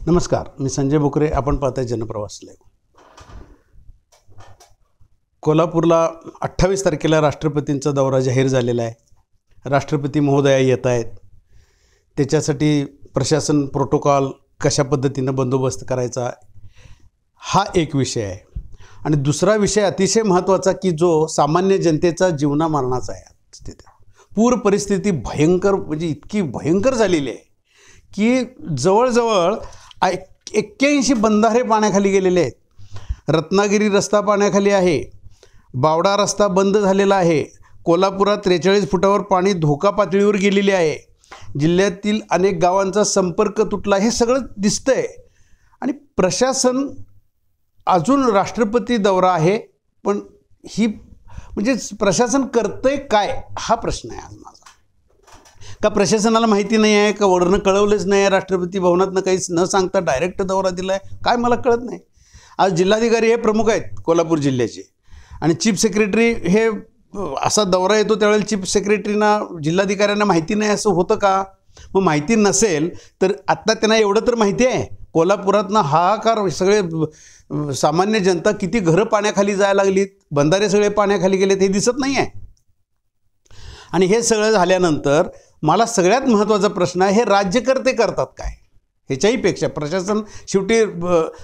नमस्कार, मी संजय बोकरे. आपण पाहताय जनप्रवास लाईव्ह. कोल्हापूरला 28 तारखेला राष्ट्रपतींचा दौरा जाहीर झालेला आहे. राष्ट्रपती महोदया येत आहेत. त्याच्यासाठी प्रशासन प्रोटोकॉल कशा पद्धतीनं बंदोबस्त करायचा हा एक विषय आहे. आणि दुसरा विषय अतिशय महत्त्वाचा की जो सामान्य जनतेचा जीवनामरणाचा आहे. तिथे पूर परिस्थिती भयंकर म्हणजे इतकी भयंकर झालेली आहे की जवळजवळ 81 बंधारे पाण्याखाली गेलेले आहेत. रत्नागिरी रस्ता पाण्याखाली आहे. बावडा रस्ता बंद झालेला आहे. कोल्हापुरात 43 फुटावर पाणी धोका पातळीवर गेलेले आहे. जिल्ह्यातील अनेक गावांचा संपर्क तुटला. हे सगळं दिसतंय. आणि प्रशासन अजून राष्ट्रपती दौरा आहे पण ही म्हणजे प्रशासन करतंय काय हा प्रश्न आहे आज माझा. का प्रशासनाला माहिती नाही आहे का वरनं कळवलंच नाही आहे. राष्ट्रपती भवनातनं काहीच न सांगता डायरेक्ट दौरा दिला आहे काय मला कळत नाही. आज जिल्हाधिकारी हे प्रमुख आहेत कोल्हापूर जिल्ह्याचे आणि चीफ सेक्रेटरी हे असा दौरा येतो त्यावेळेला चीफ सेक्रेटरीना जिल्हाधिकाऱ्यांना माहिती नाही असं होतं का. मग माहिती नसेल तर आत्ता त्यांना एवढं तर माहिती आहे कोल्हापुरातनं हाहाकार सगळे सामान्य जनता किती घरं पाण्याखाली जायला लागलीत. बंधारे सगळे पाण्याखाली गेलेत हे दिसत नाही आहे. आणि हे सगळं झाल्यानंतर मला सगळ्यात महत्त्वाचा प्रश्न आहे हे राज्यकर्ते करतात काय. ह्याच्याहीपेक्षा प्रशासन शेवटी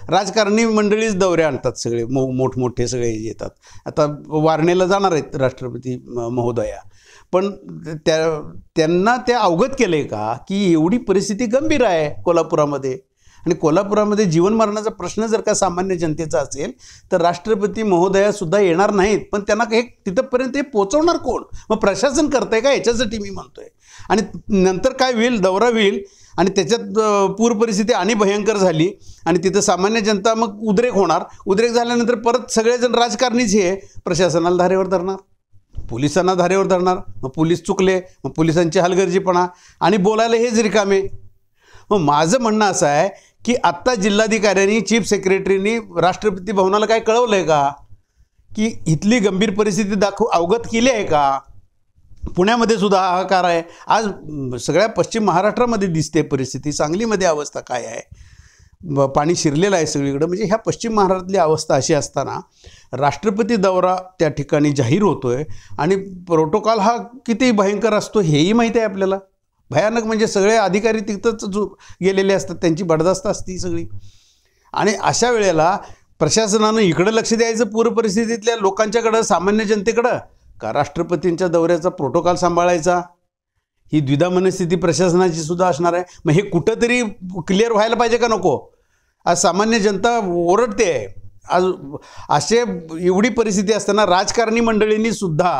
राजकारणी मंडळीच दौरे आणतात. सगळे मोठमोठे सगळे येतात. आता वारणेला जाणार आहेत राष्ट्रपती महोदया पण त्यांना ते अवगत केलं आहे का की एवढी परिस्थिती गंभीर आहे कोल्हापुरामध्ये. आणि कोल्हापुरामध्ये जीवनमरणाचा प्रश्न जर का सामान्य जनतेचा असेल तर राष्ट्रपती महोदयासुद्धा येणार नाहीत. पण त्यांना हे तिथंपर्यंत हे पोचवणार कोण. मग प्रशासन करतं आहे का ह्याच्यासाठी मी म्हणतो आहे. आणि नंतर काय होईल दौरा होईल आणि त्याच्यात पूर परिस्थिती आणि भयंकर झाली आणि तिथं सामान्य जनता मग उद्रेक होणार. उद्रेक झाल्यानंतर परत सगळेजण राजकारणीच हे प्रशासनाला धारेवर धरणार, पोलिसांना धारेवर धरणार. मग पोलीस चुकले मग पोलिसांची हलगर्जीपणा आणि बोलायला हेच रिकामे. मग माझं म्हणणं असं आहे की आत्ता जिल्हाधिकाऱ्यांनी चीफ सेक्रेटरीनी राष्ट्रपती भवनाला काय कळवलं आहे का की इथली गंभीर परिस्थिती अवगत केली आहे का. पुण्यामध्ये सुद्धा हाहाकार आहे. आज सगळ्या पश्चिम महाराष्ट्रामध्ये दिसते परिस्थिती. सांगलीमध्ये अवस्था काय आहे. पाणी शिरलेलं आहे सगळीकडं. म्हणजे ह्या पश्चिम महाराष्ट्रातली अवस्था अशी असताना राष्ट्रपती दौरा त्या ठिकाणी जाहीर होतो आहे आणि प्रोटोकॉल हा किती भयंकर असतो हेही माहिती आहे आपल्याला. भयानक म्हणजे सगळे अधिकारी तिथंच गेलेले असतात. त्यांची बडदास्त असते सगळी. आणि अशा वेळेला प्रशासनानं इकडं लक्ष द्यायचं पूर परिस्थितीतल्या लोकांच्याकडं सामान्य जनतेकडं का राष्ट्रपतींच्या दौऱ्याचा प्रोटोकॉल सांभाळायचा. ही द्विधा मनस्थिती प्रशासनाची सुद्धा असणार आहे. मग हे कुठंतरी क्लिअर व्हायला पाहिजे का नको. आज सामान्य जनता ओरडते आहे. आज असे एवढी परिस्थिती असताना राजकारणी मंडळींनी सुद्धा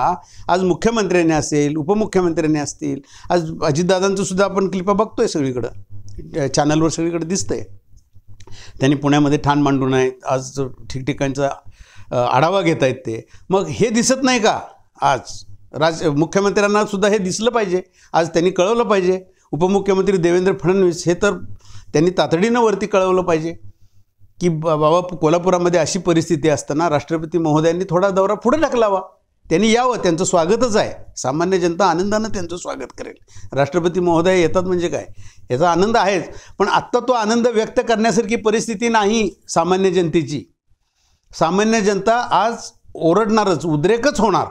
आज मुख्यमंत्र्यांनी असेल उपमुख्यमंत्र्यांनी असतील आज अजितदादांचं सुद्धा आपण क्लिपा बघतोय सगळीकडं चॅनलवर सगळीकडे दिसतंय. त्यांनी पुण्यामध्ये ठाण मांडून आहेत. आज ठिकठिकाणचा आढावा घेत आहेत ते. मग हे दिसत नाही का आज मुख्यमंत्र्यांना सुद्धा हे दिसलं पाहिजे. आज त्यांनी कळवलं पाहिजे. उपमुख्यमंत्री देवेंद्र फडणवीस हे तर त्यांनी तातडीनं वरती कळवलं पाहिजे की बाबा कोल्हापुरामध्ये अशी परिस्थिती असताना राष्ट्रपती महोदयांनी थोडा दौरा पुढे ढकलावा. त्यांनी यावं. त्यांचं स्वागतच आहे. सामान्य जनता आनंदानं त्यांचं स्वागत करेल. राष्ट्रपती महोदय येतात म्हणजे काय याचा आनंद आहेच. पण आत्ता तो आनंद व्यक्त करण्यासारखी परिस्थिती नाही सामान्य जनतेची. सामान्य जनता आज ओरडणारच उद्रेकच होणार.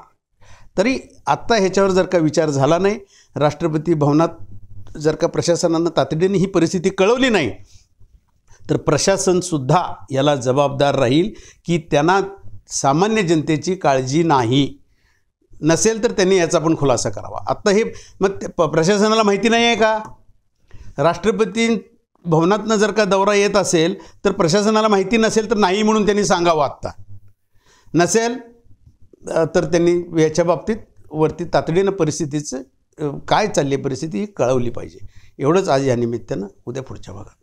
तरी आत्ता ह्याच्यावर जर का विचार झाला नाही राष्ट्रपती भवनात जर का प्रशासनानं तातडीने ही परिस्थिती कळवली नाही तर प्रशासनसुद्धा याला जबाबदार राहील की त्यांना सामान्य जनतेची काळजी नाही. नसेल तर त्यांनी याचा पण खुलासा करावा. आत्ता हे मग प्रशासनाला माहिती नाही आहे का. राष्ट्रपती भवनातनं जर का दौरा येत असेल तर प्रशासनाला माहिती नसेल तर नाही म्हणून त्यांनी सांगावं. आत्ता नसेल तर त्यांनी याच्या बाबतीत वरती तातडीनं परिस्थितीचं काय चालली परिस्थिती ही कळवली पाहिजे. एवढंच आज या निमित्तानं. उद्या पुढच्या भागात